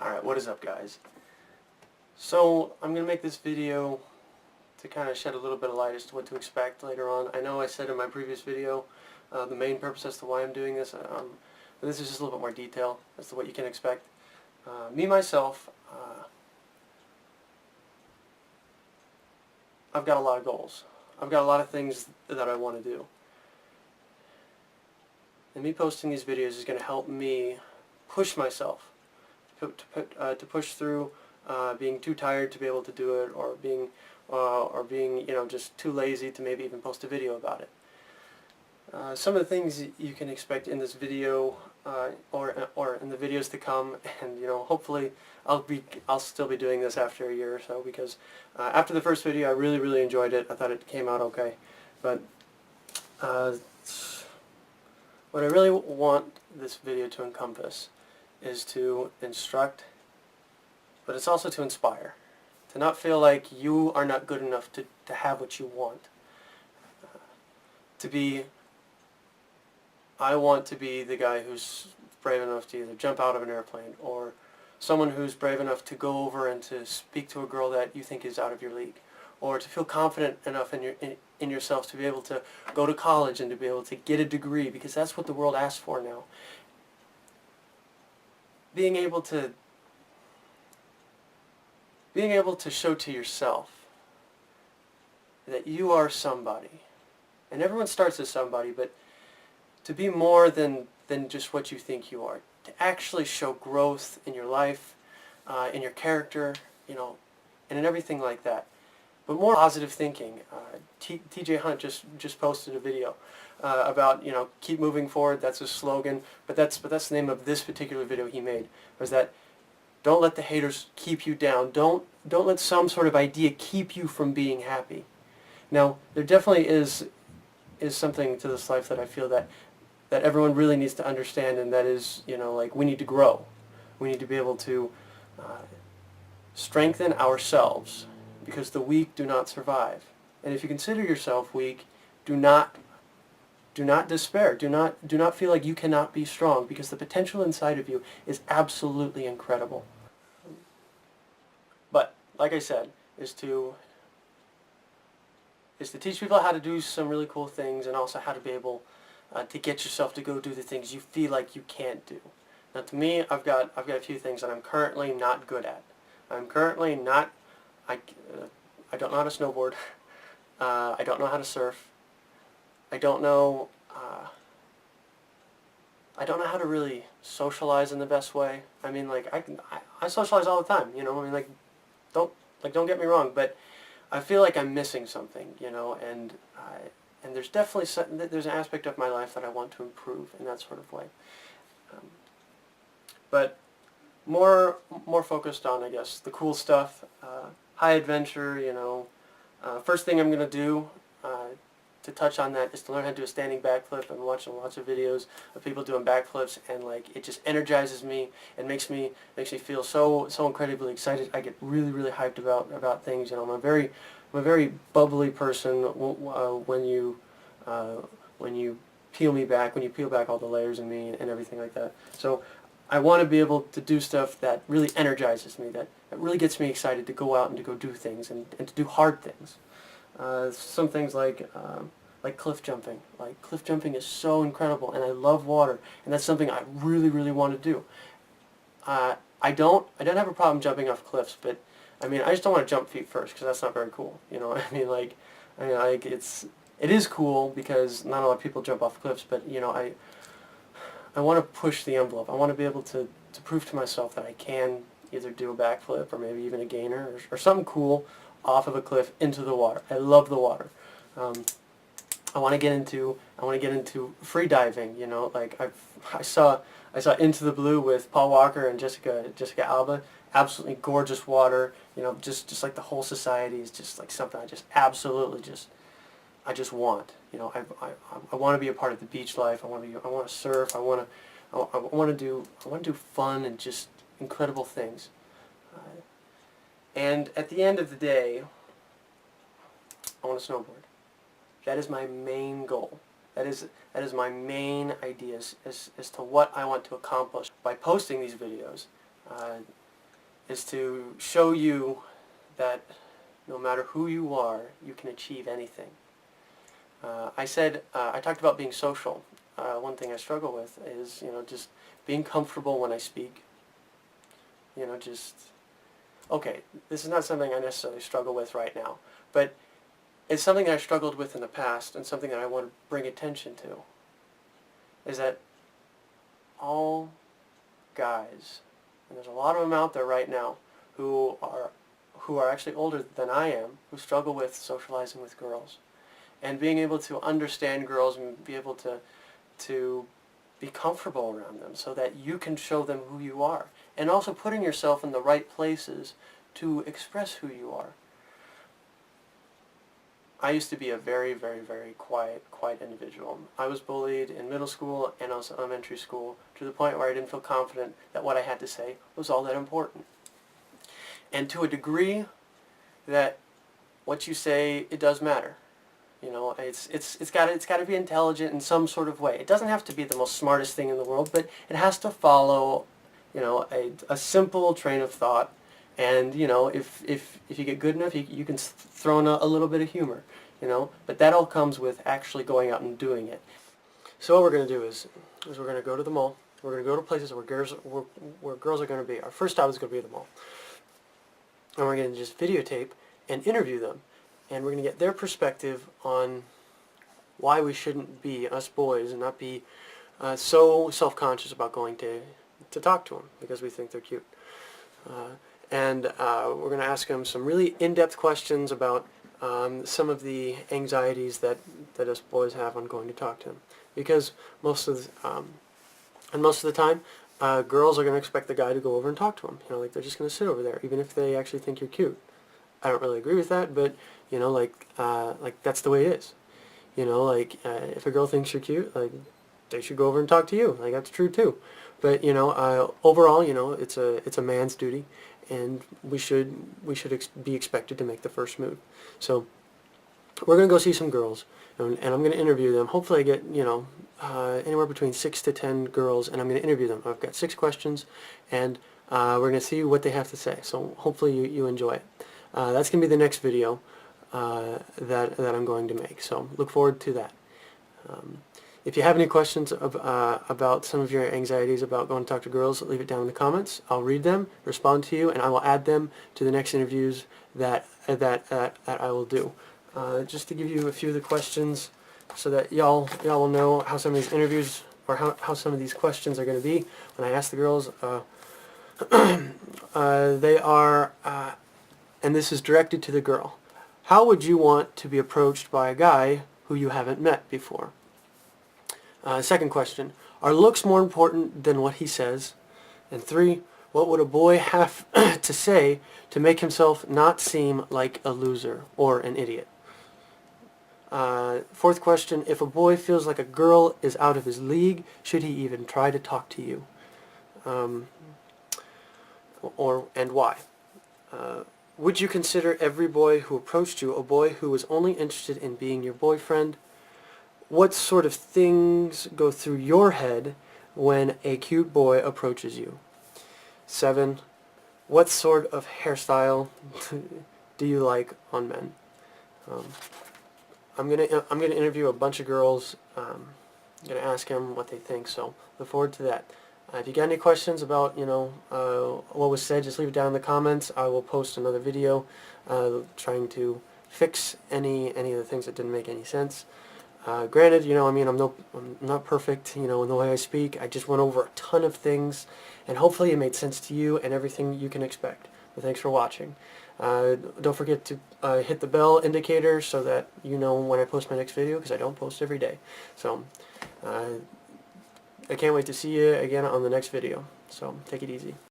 Alright, what is up, guys? So, I'm going to make this video to kind of shed a little bit of light as to what to expect later on. I know I said in my previous video the main purpose as to why I'm doing this, but this is just a little bit more detail as to what you can expect. Myself, I've got a lot of goals. I've got a lot of things that I want to do. And me posting these videos is going to help me push myself to push through being too tired to be able to do it, or being just too lazy to maybe even post a video about it. Some of the things you can expect in this video, or in the videos to come, and hopefully I'll still be doing this after a year or so, because after the first video I really enjoyed it. I thought it came out okay, but what I really want this video to encompass is to instruct, but it's also to inspire. To not feel like you are not good enough to have what you want. I want to be the guy who's brave enough to either jump out of an airplane, or someone who's brave enough to go over and to speak to a girl that you think is out of your league, or to feel confident enough in yourself to be able to go to college and to be able to get a degree, because that's what the world asks for now. Being able to show to yourself that you are somebody. And everyone starts as somebody, but to be more than just what you think you are. To actually show growth in your life, in your character, and in everything like that. But more positive thinking. TJ Hunt just posted a video about keep moving forward. That's a slogan, but that's the name of this particular video he made. Was that don't let the haters keep you down. Don't let some sort of idea keep you from being happy. Now, there definitely is something to this life that I feel that everyone really needs to understand, and that is, like, we need to grow. We need to be able to strengthen ourselves, because the weak do not survive. And if you consider yourself weak, do not despair. Do not feel like you cannot be strong, because the potential inside of you is absolutely incredible. But like I said, is to teach people how to do some really cool things, and also how to be able to get yourself to go do the things you feel like you can't do. Now, to me, I've got a few things that I'm currently not good at. I'm currently not. I don't know how to snowboard. I don't know how to surf. I don't know how to really socialize in the best way. I mean, like, I socialize all the time. I mean, like, don't get me wrong, but I feel like I'm missing something. And there's definitely there's an aspect of my life that I want to improve in that sort of way. But more focused on, I guess, the cool stuff, high adventure. First thing I'm gonna do to touch on that is to learn how to do a standing backflip. I'm watching lots of videos of people doing backflips, and like, it just energizes me and makes me feel so incredibly excited. I get really hyped about things. I'm a very bubbly person when you peel back all the layers in me and everything like that. So I want to be able to do stuff that really energizes me, that really gets me excited to go out and to go do things, and to do hard things. Some things like cliff jumping. Like, cliff jumping is so incredible, and I love water, and that's something I really want to do. I don't have a problem jumping off cliffs, but I mean, I just don't want to jump feet first, because that's not very cool. It is cool because not a lot of people jump off cliffs, but I want to push the envelope. I want to be able to prove to myself that I can either do a backflip, or maybe even a gainer, or something cool off of a cliff into the water. I love the water. I want to get into free diving. Like, I saw Into the Blue with Paul Walker and Jessica Alba. Absolutely gorgeous water. Just like the whole society is just like something I just absolutely I just want. I want to be a part of the beach life. I want to surf. I want to do fun and just incredible things. And at the end of the day, I want to snowboard. That is my main goal. That is my main idea as to what I want to accomplish by posting these videos. is to show you that no matter who you are, you can achieve anything. I talked about being social. One thing I struggle with is, just being comfortable when I speak. Okay, this is not something I necessarily struggle with right now, but it's something that I struggled with in the past, and something that I want to bring attention to, is that all guys, and there's a lot of them out there right now, who are actually older than I am, who struggle with socializing with girls, and being able to understand girls and be able to be comfortable around them so that you can show them who you are, and also putting yourself in the right places to express who you are. I used to be a very, very, very quiet individual. I was bullied in middle school and also elementary school to the point where I didn't feel confident that what I had to say was all that important. And to a degree that what you say, it does matter. It's got to be intelligent in some sort of way. It doesn't have to be the most smartest thing in the world, but it has to follow, a simple train of thought. And if you get good enough, you can throw in a little bit of humor. But that all comes with actually going out and doing it. So what we're going to do is we're going to go to the mall. We're going to go to places where girls are going to be. Our first stop is going to be the mall. And we're going to just videotape and interview them. And we're going to get their perspective on why we shouldn't be, us boys, and not be so self-conscious about going to talk to them because we think they're cute. And we're going to ask them some really in-depth questions about some of the anxieties that us boys have on going to talk to them. Because most of the time, girls are going to expect the guy to go over and talk to them. Like they're just going to sit over there, even if they actually think you're cute. I don't really agree with that, but like that's the way it is. If a girl thinks you're cute, like they should go over and talk to you. Like that's true too. But overall, it's a man's duty, and we should be expected to make the first move. So we're gonna go see some girls, and I'm gonna interview them. Hopefully, I get anywhere between 6 to 10 girls, and I'm gonna interview them. I've got 6 questions, and we're gonna see what they have to say. So hopefully you enjoy it. That's going to be the next video that I'm going to make. So look forward to that. If you have any questions about some of your anxieties about going to talk to girls, leave it down in the comments. I'll read them, respond to you, and I will add them to the next interviews that I will do. Just to give you a few of the questions so that y'all will know how some of these interviews or how some of these questions are going to be. When I ask the girls, they are... and this is directed to the girl. How would you want to be approached by a guy who you haven't met before? Second question, are looks more important than what he says? And 3, what would a boy have to say to make himself not seem like a loser or an idiot? Fourth question, if a boy feels like a girl is out of his league, should he even try to talk to you? And why? Would you consider every boy who approached you a boy who was only interested in being your boyfriend? What sort of things go through your head when a cute boy approaches you? 7, what sort of hairstyle do you like on men? I'm gonna interview a bunch of girls. I'm gonna ask them what they think. So look forward to that. If you got any questions about what was said, just leave it down in the comments. I will post another video trying to fix any of the things that didn't make any sense. Granted, I'm not perfect, in the way I speak. I just went over a ton of things, and hopefully it made sense to you and everything you can expect. But thanks for watching. Don't forget to hit the bell indicator so that you know when I post my next video, because I don't post every day. So I can't wait to see you again on the next video. So take it easy.